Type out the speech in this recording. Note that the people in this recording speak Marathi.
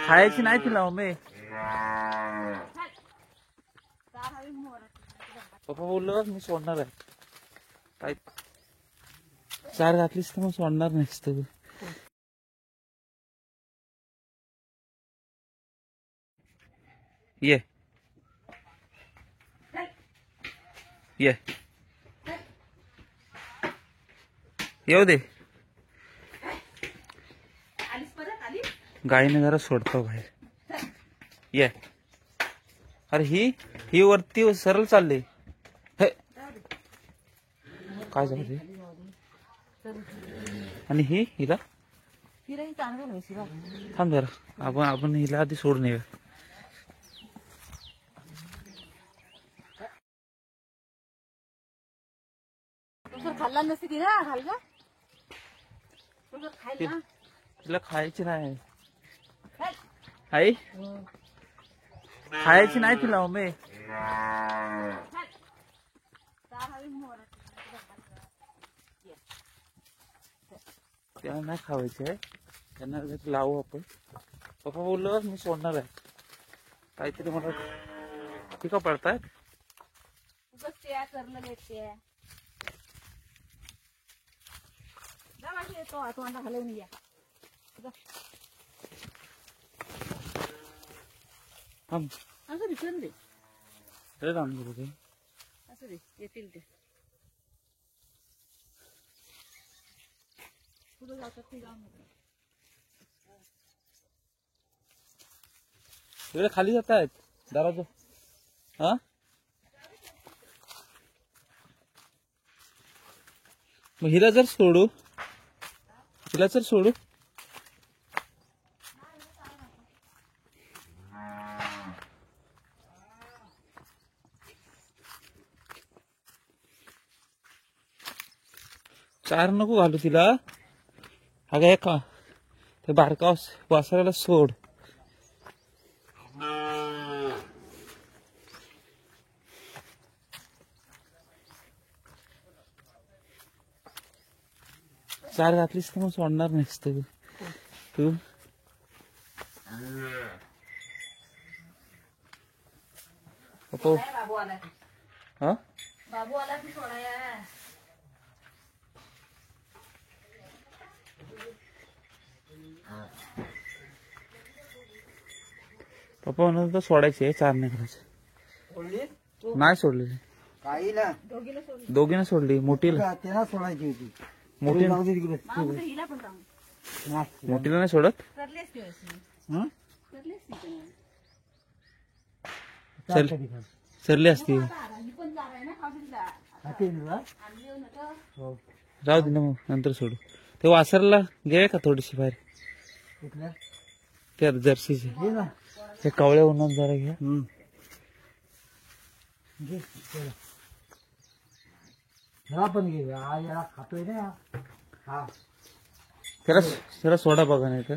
खायची नाही तिला मम्मी. पप्पा बोललो मी सोडणार आहे. काय चार घातलीस तर मग सोडणार नाहीस तू. ये ये येऊ दे. गायीने जरा सोडतो बाहेर. ये. अरे ही वरती सरळ चालली. काय झालं ते? आणि हिला थांब जरा. आपण हिला आधी सोडून येऊया. खाल्ला नसती ती ना. घाल का तिला खायची नाही. आई खायची नाही तिला मम्मी. त्यांना नाही खावायचे आहे. त्यांना लावू आपण. पप्पा बोललो मी सोडणार आहे. काहीतरी मला टीका पडतायत. घालवून या. असं विचारून दे. असं दे येतील ते. पुढे जातात ते जाऊन तिकडे खाली जात आहेत दाराचं. हा मग हिला जर सोडू. हिला जर सोडू. चार नको घालू तिला. अगं का ते बारका वासराला सोड. चार घातलीस तर मग सोडणार नाहीस तू. बाबू आला. हा बाबू आला की सोडाया. पप्पा म्हणत तर सोडायचे. चार नाही करायचे. नाही सोडले. दोघींना सोडली. मोठीला सोडायची होती. मोठीला नाही सोडत. सरली असती. राहू दे ना मग नंतर सोडू. ते वासरला घे का थोडीशी बाहेर. त्या जर्सीचे ते कवळ्या उन्हात जरा घ्या. पण घे खातोय ना. त्याला सोडा बघा नाही तर.